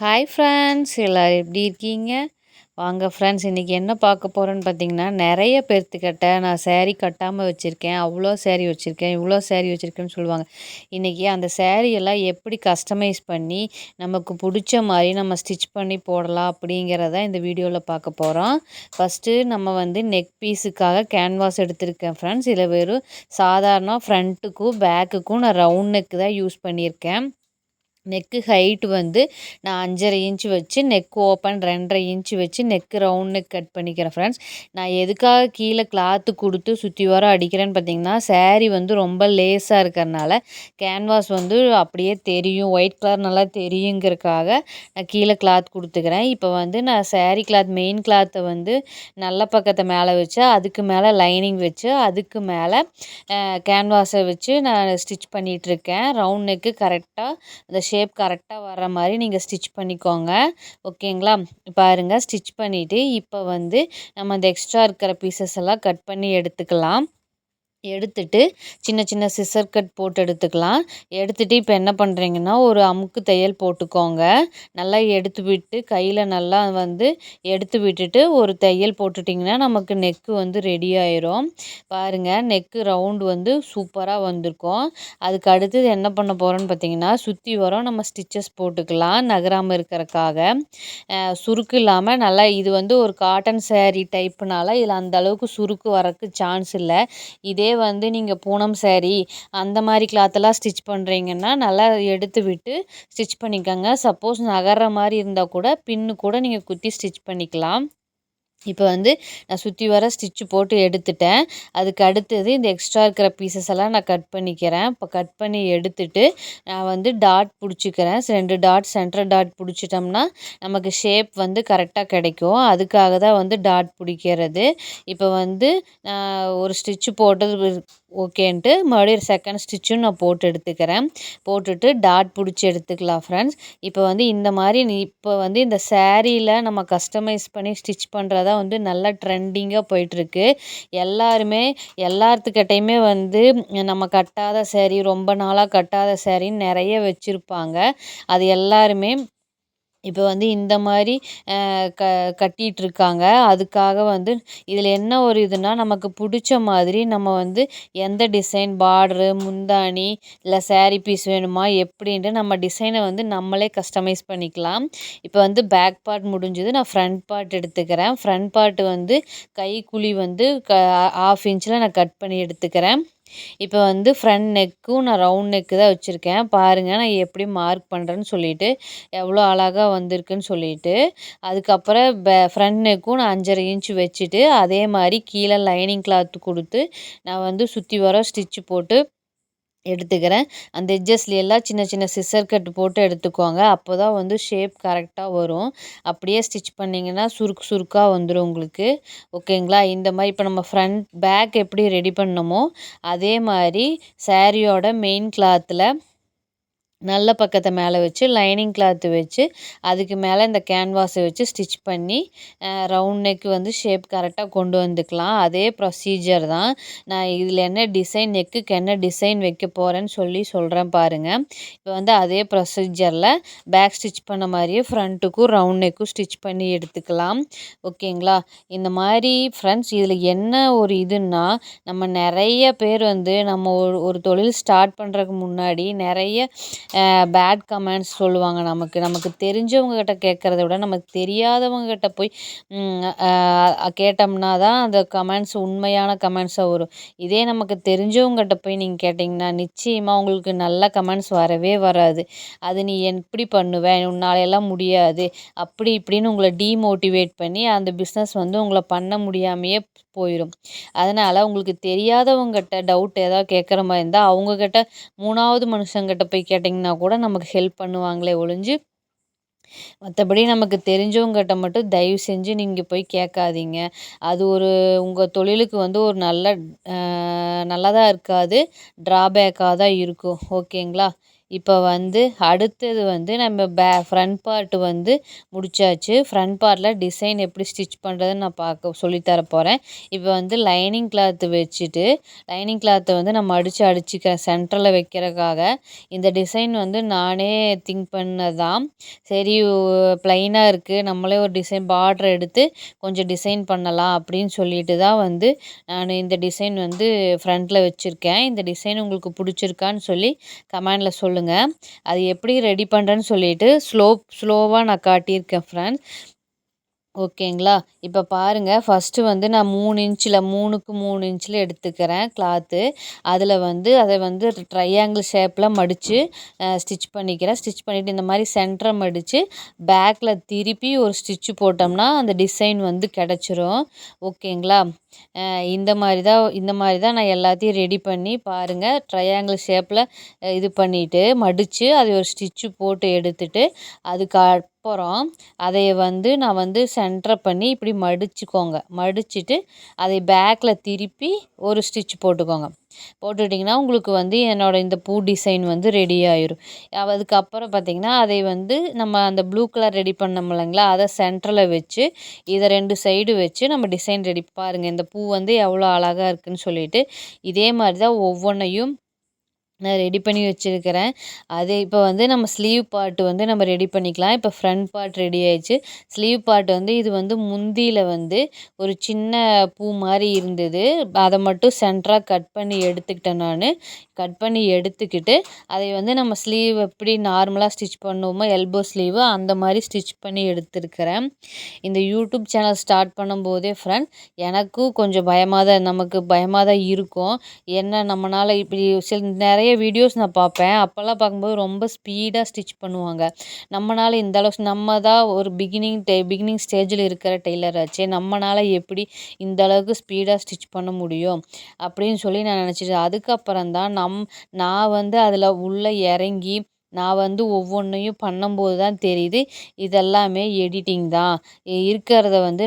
Hi friends, எல்லோரும் எப்படி இருக்கீங்க? வாங்க ஃப்ரெண்ட்ஸ், இன்றைக்கி என்ன பார்க்க போகிறோன்னு பார்த்தீங்கன்னா, நிறைய பேர்த்துக்கிட்ட நான் சேரீ கட்டாமல் வச்சுருக்கேன், அவ்வளோ சேரீ வச்சுருக்கேன், இவ்வளோ சேரீ வச்சுருக்கேன்னு சொல்லுவாங்க. இன்றைக்கி அந்த சேரீ எல்லாம் எப்படி கஸ்டமைஸ் பண்ணி நமக்கு பிடிச்ச மாதிரி நம்ம ஸ்டிச் பண்ணி போடலாம் அப்படிங்கிறத இந்த வீடியோவில் பார்க்க போகிறோம். ஃபஸ்ட்டு நம்ம நெக் பீஸுக்காக கேன்வாஸ் எடுத்திருக்கேன் ஃப்ரெண்ட்ஸ். இதில் வெறும் சாதாரண ஃப்ரண்ட்டுக்கும் பேக்குக்கும் நான் ரவுண்ட் நெக்கு தான் யூஸ் பண்ணியிருக்கேன். நெக்கு ஹைட் நான் 5.5 இன்ச்சு வச்சு, நெக் ஓப்பன் 2.5 இன்ச்சு வச்சு நெக்கு ரவுண்ட் நெக் கட் பண்ணிக்கிறேன் ஃப்ரெண்ட்ஸ். நான் எதுக்காக கீழே கிளாத்து கொடுத்து சுற்றி வர அடிக்கிறேன்னு பார்த்தீங்கன்னா, சேரீ ரொம்ப லேஸாக இருக்கிறனால கேன்வாஸ் அப்படியே தெரியும், ஒயிட் கலர் நல்லா தெரியுங்கிறதுக்காக நான் கீழே கிளாத் கொடுத்துக்கிறேன். இப்போ நான் சேரீ கிளாத் மெயின் கிளாத்தை நல்ல பக்கத்தை மேலே வச்சு, அதுக்கு மேலே லைனிங் வச்சு, அதுக்கு மேலே கேன்வாஸை வச்சு நான் ஸ்டிச் பண்ணிகிட்ருக்கேன். ரவுண்ட் நெக்கு கரெக்டாக அந்த ஷேப் கரெக்டாக வர்ற மாதிரி நீங்கள் ஸ்டிச் பண்ணிக்கோங்க. ஓகேங்களா? பாருங்கள், ஸ்டிச் பண்ணிவிட்டு இப்போ நம்ம அந்த எக்ஸ்ட்ரா இருக்கிற பீசஸ் எல்லாம் கட் பண்ணி எடுத்துக்கலாம். எடுத்துட்டு சின்ன சின்ன சிசர் கட் போட்டு எடுத்துக்கலாம். எடுத்துகிட்டு இப்போ என்ன பண்ணுறீங்கன்னா, ஒரு அமுக்கு தையல் போட்டுக்கோங்க. நல்லா எடுத்து விட்டு கையில் நல்லா எடுத்து விட்டுட்டு ஒரு தையல் போட்டுட்டிங்கன்னா நமக்கு நெக்கு ரெடி ஆயிரும். பாருங்கள், நெக்கு ரவுண்டு சூப்பராக வந்திருக்கும். அதுக்கு அடுத்தது என்ன பண்ண போகிறோன்னு பார்த்தீங்கன்னா, சுற்றி வரும் நம்ம ஸ்டிச்சஸ் போட்டுக்கலாம் நகராமல் இருக்கிறக்காக. சுருக்கு இல்லாமல் நல்லா இது ஒரு காட்டன் சேரீ டைப்புனால இதில் அந்த அளவுக்கு சுருக்கு வரக்கு சான்ஸ் இல்லை. இதே நீங்கள் பூனம் சேரீ அந்த மாதிரி கிளாத்தெல்லாம் ஸ்டிச் பண்ணுறீங்கன்னா நல்லா எடுத்து விட்டு ஸ்டிச் பண்ணிக்கோங்க. சப்போஸ் நகர்ற மாதிரி இருந்தால் கூட பின்னு கூட நீங்கள் குத்தி ஸ்டிச் பண்ணிக்கலாம். இப்போ நான் சுற்றி வர ஸ்டிச்சு போட்டு எடுத்துட்டேன். அதுக்கு அடுத்தது இந்த எக்ஸ்ட்ரா இருக்கிற பீசஸ் எல்லாம் நான் கட் பண்ணிக்கிறேன். இப்போ கட் பண்ணி எடுத்துட்டு நான் டாட் பிடிச்சிக்கிறேன். 2 டாட் சென்டர் டாட் பிடிச்சிட்டோம்னா நமக்கு ஷேப் கரெக்டாக கிடைக்கும். அதுக்காக தான் டாட் பிடிக்கிறது. இப்போ நான் ஒரு ஸ்டிச்சு போட்டது ஓகேன்ட்டு மறுபடியும் செகண்ட் ஸ்டிச்சும் நான் போட்டு எடுத்துக்கிறேன். போட்டுட்டு டாட் பிடிச்சி எடுத்துக்கலாம் ஃப்ரெண்ட்ஸ். இப்போ இந்த மாதிரி இப்போ இந்த சேரீயில் நம்ம கஸ்டமைஸ் பண்ணி ஸ்டிச் பண்ணுறதா நல்லா ட்ரெண்டிங்காக போயிட்டுருக்கு. எல்லாருமே எல்லாத்துக்கிட்டையுமே நம்ம கட்டாத சேரீ, ரொம்ப நாளாக கட்டாத சேரீன்னு நிறைய வச்சுருப்பாங்க. அது எல்லாருமே இப்போ இந்த மாதிரி கட்டிகிட்ருக்காங்க. அதுக்காக இதில் என்ன ஒரு இதுனா, நமக்கு பிடிச்ச மாதிரி நம்ம எந்த டிசைன் பார்டரு, முந்தானி இல்லை சேரீ பீஸ் வேணுமா எப்படின்ட்டு நம்ம டிசைனை நம்மளே கஸ்டமைஸ் பண்ணிக்கலாம். இப்போ பேக் பார்ட் முடிஞ்சது. நான் ஃப்ரண்ட் பார்ட் எடுத்துக்கிறேன். ஃப்ரண்ட் பார்ட்டு கைக்குழி 1/2 இன்ச்சில் நான் கட் பண்ணி எடுத்துக்கிறேன். இப்போ ஃப்ரண்ட் நெக்கும் நான் ரவுண்ட் நெக்கு தான் வச்சுருக்கேன். பாருங்கள், நான் எப்படி மார்க் பண்ணுறேன்னு சொல்லிவிட்டு, எவ்வளோ அழகாக வந்திருக்குன்னு சொல்லிவிட்டு. அதுக்கப்புறம் ஃப்ரண்ட் நெக்கும் நான் 5.5 இன்ச்சு வச்சுட்டு அதே மாதிரி கீழே லைனிங் கிளாத்து கொடுத்து நான் சுற்றி வர ஸ்டிச்சு போட்டு எடுத்துக்கிறேன். அந்த எட்ஜஸ்லாம் சின்ன சின்ன சிசர் கட்டு போட்டு எடுத்துக்கோங்க. அப்போ தான் ஷேப் கரெக்டாக வரும். அப்படியே ஸ்டிச் பண்ணிங்கன்னா சுருக்கு சுருக்காக வந்துடும் உங்களுக்கு. ஓகேங்களா? இந்த மாதிரி இப்போ நம்ம ஃப்ரண்ட் பேக் எப்படி ரெடி பண்ணோமோ அதே மாதிரி சேரீயோட மெயின் கிளாத்தில் நல்ல பக்கத்தை மேலே வச்சு லைனிங் கிளாத்து வச்சு அதுக்கு மேலே இந்த கேன்வாஸை வச்சு ஸ்டிச் பண்ணி ரவுண்ட் நெக்கு ஷேப் கரெக்டாக கொண்டு வந்துக்கலாம். அதே ப்ரொசீஜர் தான். நான் இதில் என்ன டிசைன், நெக்குக்கு என்ன டிசைன் வைக்க போகிறேன்னு சொல்கிறேன் பாருங்கள். இப்போ அதே ப்ரொசீஜரில் பேக் ஸ்டிச் பண்ண மாதிரியே ஃப்ரண்ட்டுக்கும் ரவுண்ட் நெக்கும் ஸ்டிச் பண்ணி எடுத்துக்கலாம். ஓகேங்களா? இந்த மாதிரி ஃப்ரெண்ட்ஸ், இதில் என்ன ஒரு இதுன்னா, நம்ம நிறைய பேர் நம்ம ஒரு தொழில் ஸ்டார்ட் பண்ணுறதுக்கு முன்னாடி நிறைய பேட் கமெண்ட்ஸ் சொல்லுவாங்க. நமக்கு தெரிஞ்சவங்ககிட்ட கேட்குறத விட நமக்கு தெரியாதவங்ககிட்ட போய் கேட்டோம்னா தான் அந்த கமெண்ட்ஸ் உண்மையான கமெண்ட்ஸாக வரும். இதே நமக்கு தெரிஞ்சவங்ககிட்ட போய் நீங்கள் கேட்டிங்கன்னா நிச்சயமாக உங்களுக்கு நல்ல கமெண்ட்ஸ் வரவே வராது. அது நீ எப்படி பண்ணுவ, உன்னாலெல்லாம் முடியாது, அப்படி இப்படின்னு உங்களை டீமோட்டிவேட் பண்ணி அந்த பிஸ்னஸ் உங்களை பண்ண முடியாமையே போயிடும். அதனால் உங்களுக்கு தெரியாதவங்ககிட்ட டவுட் ஏதாவது கேட்குற மாதிரி இருந்தால் அவங்கக்கிட்ட 3வது மனுஷங்கிட்ட போய் கேட்டிங்கன்னா கூட நமக்கு ஹெல்ப் பண்ணுவாங்களே ஒழிஞ்சு, மற்றபடி நமக்கு தெரிஞ்சவங்ககிட்ட மட்டும் தயவு செஞ்சு நீங்கள் போய் கேட்காதீங்க. அது உங்கள் தொழிலுக்கு ஒரு நல்லதாக இருக்காது, ட்ராபேக்காக தான் இருக்கும். ஓகேங்களா? இப்போ வந்து அடுத்தது வந்து நம்ம ஃப்ரண்ட் பார்ட் வந்து முடிச்சாச்சு. ஃப்ரண்ட் பார்ட்டில் டிசைன் எப்படி ஸ்டிச் பண்ணுறதுன்னு நான் சொல்லி தர போகிறேன். இப்போ வந்து லைனிங் கிளாத் வச்சுட்டு லைனிங் கிளாத்தை வந்து நான் அடிச்சுக்கிறேன் சென்டரில் வைக்கிறதுக்காக. இந்த டிசைன் வந்து நானே திங்க் பண்ணதான். சரி ப்ளைனாக இருக்குது, நம்மளே ஒரு டிசைன் பார்டர் எடுத்து கொஞ்சம் டிசைன் பண்ணலாம் அப்படின்னு சொல்லிட்டு தான் வந்து நான் இந்த டிசைன் வந்து ஃப்ரண்ட்டில் வச்சுருக்கேன். இந்த டிசைன் உங்களுக்கு பிடிச்சிருக்கான்னு சொல்லி கமெண்டில் சொல்லுங்கள். அது எப்படி ரெடி பண்ணுறேன்னு சொல்லிட்டு ஸ்லோவாக நான் காட்டியிருக்கேன் ஃப்ரெண்ட்ஸ். ஓகேங்களா? இப்போ பாருங்கள், ஃபஸ்ட்டு வந்து நான் 3க்கு 3 இன்ச்சில் எடுத்துக்கிறேன் கிளாத்து. அதில் வந்து அதை வந்து ட்ரையாங்கிள் ஷேப்பில் மடித்து ஸ்டிச் பண்ணிக்கிறேன். ஸ்டிச் பண்ணிவிட்டு இந்த மாதிரி சென்டரை மடித்து பேக்கில் திருப்பி ஒரு ஸ்டிச்சு போட்டோம்னா அந்த டிசைன் வந்து கிடச்சிரும். ஓகேங்களா? இந்த மாதிரி தான் நான் எல்லாத்தையும் ரெடி பண்ணி பாருங்கள், ட்ரையாங்கிள் ஷேப்பில் இது பண்ணிவிட்டு மடித்து அதை ஒரு ஸ்டிச்சு போட்டு எடுத்துட்டு அதுக்கப்புறம் அதை வந்து நான் வந்து சென்டர் பண்ணி இப்படி மடிச்சுட்டு அதை பேக்கில் திருப்பி ஒரு ஸ்டிச் போட்டுக்கோங்க. போட்டுட்டிங்கன்னா உங்களுக்கு வந்து என்னோடய இந்த பூ டிசைன் வந்து ரெடி ஆயிரும். அதுக்கப்புறம் பார்த்திங்கன்னா அதை வந்து நம்ம அந்த ப்ளூ கலர் ரெடி பண்ணோம் இல்லைங்களா, அதை சென்டரில் வச்சு இதை 2 சைடு வச்சு நம்ம டிசைன் ரெடி பாருங்கள். இந்த பூ வந்து எவ்வளோ அழகாக இருக்குதுன்னு சொல்லிட்டு இதே மாதிரி தான் ஒவ்வொன்றையும் நான் ரெடி பண்ணி வச்சுருக்கிறேன். அது இப்போ வந்து நம்ம ஸ்லீவ் பார்ட் வந்து நம்ம ரெடி பண்ணிக்கலாம். இப்போ ஃப்ரண்ட் பார்ட் ரெடி ஆயிடுச்சு. ஸ்லீவ் பார்ட் வந்து இது வந்து முந்தியில் வந்து ஒரு சின்ன பூ மாதிரி இருந்தது. அதை மட்டும் சென்டராக கட் பண்ணி எடுத்துக்கிட்டேன் நான். கட் பண்ணி எடுத்துக்கிட்டு அதை வந்து நம்ம ஸ்லீவ் எப்படி நார்மலாக ஸ்டிச் பண்ணுவோமோ எல்போ ஸ்லீவு அந்த மாதிரி ஸ்டிச் பண்ணி எடுத்துருக்கிறேன். இந்த யூடியூப் சேனல் ஸ்டார்ட் பண்ணும்போதே எனக்கும் கொஞ்சம் நமக்கு பயமாக தான் இருக்கும். என்ன நம்மளால இப்படி நிறைய வீடியோஸ் நான் பார்ப்பேன். அப்போல்லாம் பார்க்கும்போது ரொம்ப ஸ்பீடாக ஸ்டிச் பண்ணுவாங்க. நம்மளால இந்த அளவுக்கு நம்ம தான் ஒரு பிகினிங் ஸ்டேஜில் இருக்கிற டெய்லர் ஆச்சே, நம்மளால எப்படி இந்த அளவுக்கு ஸ்பீடாக ஸ்டிச் பண்ண முடியும் அப்படின்னு சொல்லி நான் நினச்சிட்டு அதுக்கப்புறம் தான் நான் வந்து அதில் உள்ளே இறங்கி நான் வந்து ஒவ்வொன்றையும் பண்ணும்போது தான் தெரியுது இதெல்லாமே எடிட்டிங் தான். இருக்கிறத வந்து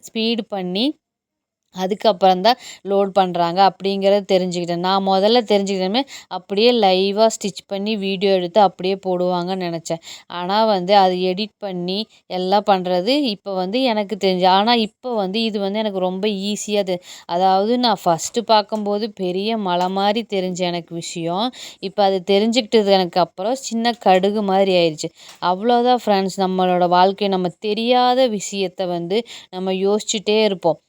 ஸ்பீடு பண்ணி அதுக்கப்புறம் தான் லோட் பண்ணுறாங்க அப்படிங்கிறத தெரிஞ்சுக்கிட்டேன். நான் முதல்ல தெரிஞ்சுக்கிட்டேமே அப்படியே லைவாக ஸ்டிச் பண்ணி வீடியோ எடுத்து அப்படியே போடுவாங்கன்னு நினச்சேன். ஆனால் வந்து அது எடிட் பண்ணி எல்லாம் பண்ணுறது இப்போ வந்து எனக்கு தெரிஞ்சு. ஆனால் இப்போ வந்து இது வந்து எனக்கு ரொம்ப ஈஸியாக அதாவது நான் ஃபஸ்ட்டு பார்க்கும்போது பெரிய மலை மாதிரி தெரிஞ்ச எனக்கு விஷயம். இப்போ அது தெரிஞ்சுக்கிட்டது எனக்கு அப்புறம் சின்ன கடுகு மாதிரி ஆயிடுச்சு. அவ்வளோதான் ஃப்ரெண்ட்ஸ், நம்மளோட வாழ்க்கை நம்ம தெரியாத விஷயத்தை வந்து நம்ம யோசிச்சுட்டே இருப்போம்.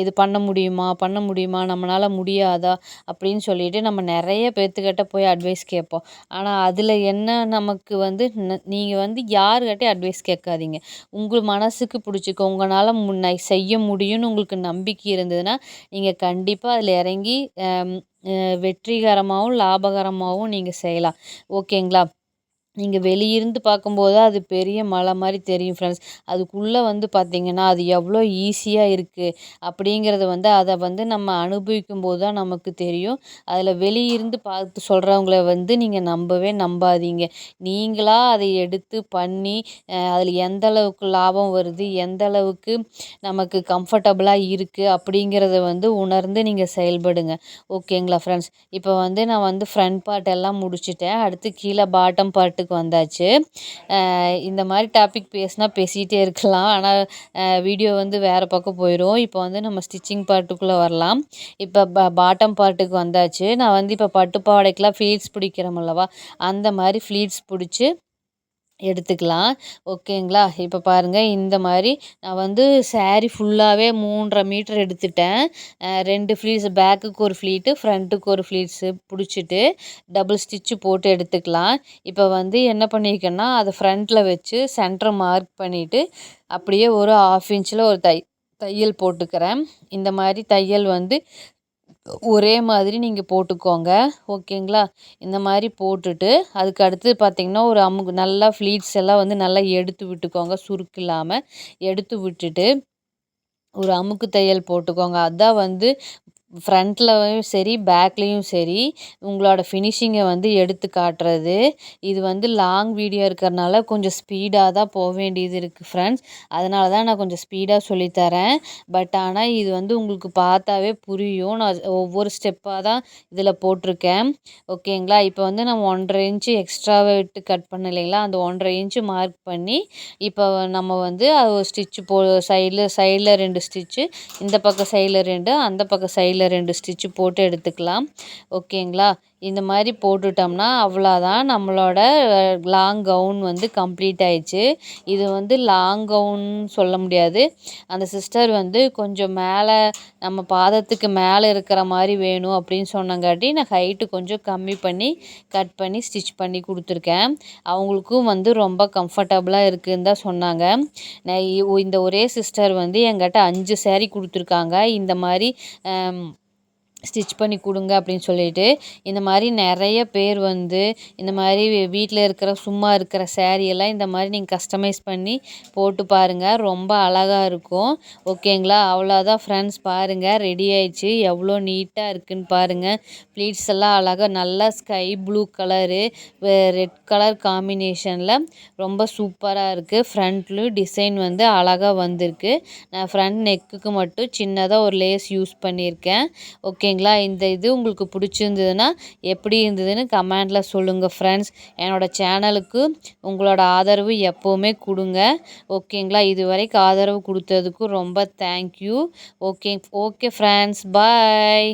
இது பண்ண முடியுமா நம்மளால முடியாதா அப்படின்னு சொல்லிட்டு நம்ம நிறைய பேர்த்துக்கிட்ட போய் அட்வைஸ் கேட்போம். ஆனால் அதில் என்ன நமக்கு வந்து நீங்கள் வந்து யாருக்கிட்டையும் அட்வைஸ் கேட்காதீங்க. உங்கள் மனசுக்கு பிடிச்சிக்கோ, உங்களால் செய்ய முடியும்னு உங்களுக்கு நம்பிக்கை இருந்ததுன்னா நீங்கள் கண்டிப்பாக அதில் இறங்கி வெற்றிகரமாகவும் லாபகரமாகவும் நீங்கள் செய்யலாம். ஓகேங்களா? நீங்கள் வெளியிருந்து பார்க்கும்போது அது பெரிய மலை மாதிரி தெரியும் ஃப்ரெண்ட்ஸ். அதுக்குள்ளே வந்து பார்த்திங்கன்னா அது எவ்வளோ ஈஸியாக இருக்குது அப்படிங்கிறத வந்து அதை வந்து நம்ம அனுபவிக்கும்போது தான் நமக்கு தெரியும். அதில் வெளியிருந்து பார்த்து சொல்கிறவங்கள வந்து நீங்கள் நம்பாதீங்க. நீங்களாக அதை எடுத்து பண்ணி அதில் எந்த அளவுக்கு லாபம் வருது, எந்த அளவுக்கு நமக்கு கம்ஃபர்டபுளாக இருக்குது அப்படிங்கிறத வந்து உணர்ந்து நீங்கள் செயல்படுங்க. ஓகேங்களா ஃப்ரெண்ட்ஸ்? இப்போ வந்து நான் வந்து ஃப்ரண்ட் பார்ட் எல்லாம் முடிச்சுட்டேன். அடுத்து கீழே பாட்டம் பார்ட்டுக்கு வந்தாச்சு. இந்த மாதிரி டாபிக் பேசிகிட்டே இருக்கலாம். ஆனால் வீடியோ வந்து வேறு பக்கம் போயிடும். இப்போ வந்து நம்ம ஸ்டிச்சிங் பார்ட்டுக்குள்ளே வரலாம். இப்போ பாட்டம் பார்ட்டுக்கு வந்தாச்சு. நான் வந்து இப்போ பட்டு பாவாடைக்கெலாம் ஃப்ளீட்ஸ் பிடிக்கிறோம் அல்லவா, அந்த மாதிரி ஃப்ளீட்ஸ் பிடிச்சி எடுத்துக்கலாம். ஓகேங்களா? இப்போ பாருங்கள், இந்த மாதிரி நான் வந்து சாரீ ஃபுல்லாகவே 3.5 மீட்டர் எடுத்துட்டேன். 2 ஃப்ளீட்ஸ், பேக்குக்கு ஒரு ஃப்ளீட்டு, ஃப்ரண்ட்டுக்கு ஒரு ஃப்ளீட்ஸு பிடிச்சிட்டு டபுள் ஸ்டிச்சு போட்டு எடுத்துக்கலாம். இப்போ வந்து என்ன பண்ணியிருக்கேன்னா அதை ஃப்ரண்ட்டில் வச்சு சென்டரை மார்க் பண்ணிவிட்டு அப்படியே ஒரு 1/2 இன்ச்சில் ஒரு தையல் போட்டுக்கிறேன். இந்த மாதிரி தையல் வந்து ஒரே மாதிரி நீங்கள் போட்டுக்கோங்க. ஓகேங்களா? இந்த மாதிரி போட்டுட்டு அதுக்கு அடுத்து பார்த்திங்கன்னா ஒரு நல்லா ஃப்ளீட்ஸ் எல்லாம் வந்து நல்லா எடுத்து விட்டுக்கோங்க. சுருக்கு இல்லாமல் எடுத்து விட்டுட்டு ஒரு அமுக்கு தையல் போட்டுக்கோங்க. அதான் வந்து ஃப்ரண்ட்லயும் சரி, பேக்லேயும் சரி உங்களோட ஃபினிஷிங்கை வந்து எடுத்து காட்டுறது. இது வந்து லாங் வீடியோ இருக்கிறனால கொஞ்சம் ஸ்பீடாக தான் வேண்டியது இருக்குது ஃப்ரெண்ட்ஸ். அதனால தான் நான் கொஞ்சம் ஸ்பீடாக சொல்லித்தரேன். பட் ஆனால் இது வந்து உங்களுக்கு பார்த்தாவே புரியும். நான் ஒவ்வொரு ஸ்டெப்பாக தான் இதில் போட்டிருக்கேன். ஓகேங்களா? இப்போ வந்து நான் 1½ இன்ச்சு எக்ஸ்ட்ராவை விட்டு கட் பண்ணேன் இல்லைங்களா? அந்த 1½ இன்ச்சு மார்க் பண்ணி இப்போ நம்ம வந்து அது ஒரு ஸ்டிச்சு சைடில் 2 ஸ்டிச்சு, இந்த பக்கம் சைடில் 2, அந்த பக்கம் சைடில் 2 ஸ்டிச்சு போட்டு எடுத்துக்கலாம். ஓகேங்களா? இந்த மாதிரி போட்டுட்டோம்னா அவ்வளோதான், நம்மளோட லாங் கவுன் வந்து கம்ப்ளீட் ஆயிடுச்சு. இது வந்து லாங் கவுன் சொல்ல முடியாது. அந்த சிஸ்டர் வந்து கொஞ்சம் மேலே நம்ம பாதத்துக்கு மேலே இருக்கிற மாதிரி வேணும் அப்படின்னு சொன்னங்காட்டி நான் ஹைட்டு கொஞ்சம் கம்மி பண்ணி கட் பண்ணி ஸ்டிச் பண்ணி கொடுத்துருக்கேன். அவங்களுக்கும் வந்து ரொம்ப கம்ஃபர்டபுளாக இருக்குதுன்னு தான் சொன்னாங்க. நான் இந்த ஒரே சிஸ்டர் வந்து என்கிட்ட 5 சேரீ கொடுத்துருக்காங்க. இந்த மாதிரி ஸ்டிச் பண்ணி கொடுங்க அப்படின்னு சொல்லிட்டு. இந்த மாதிரி நிறைய பேர் வந்து இந்த மாதிரி வீட்டில் இருக்கிற சும்மா இருக்கிற சேரீயெல்லாம் இந்த மாதிரி நீங்கள் கஸ்டமைஸ் பண்ணி போட்டு பாருங்கள், ரொம்ப அழகாக இருக்கும். ஓகேங்களா? அவ்வளோதான் ஃப்ரெண்ட்ஸ், பாருங்கள் ரெடி ஆயிடுச்சு. எவ்வளோ நீட்டாக இருக்குதுன்னு பாருங்கள். ப்ளீட்ஸ் எல்லாம் அழகாக நல்லா sky blue colour red colour காம்பினேஷனில் ரொம்ப சூப்பராக இருக்குது. ஃப்ரண்ட்லேயும் டிசைன் வந்து அழகாக வந்திருக்கு. நான் ஃப்ரண்ட் நெக்குக்கு மட்டும் சின்னதாக ஒரு லேஸ் யூஸ் பண்ணியிருக்கேன். ஓகேங்களா? இந்த இது உங்களுக்கு பிடிச்சிருந்ததுன்னா எப்படி இருந்ததுன்னு கமெண்டில் சொல்லுங்கள் ஃப்ரெண்ட்ஸ். என்னோடய சேனலுக்கு உங்களோட ஆதரவு எப்போவுமே கொடுங்க. ஓகேங்களா? இது வரைக்கும் ஆதரவு கொடுத்ததுக்கு ரொம்ப தேங்க்யூ. ஓகே ஓகே ஃப்ரெண்ட்ஸ், பாய்.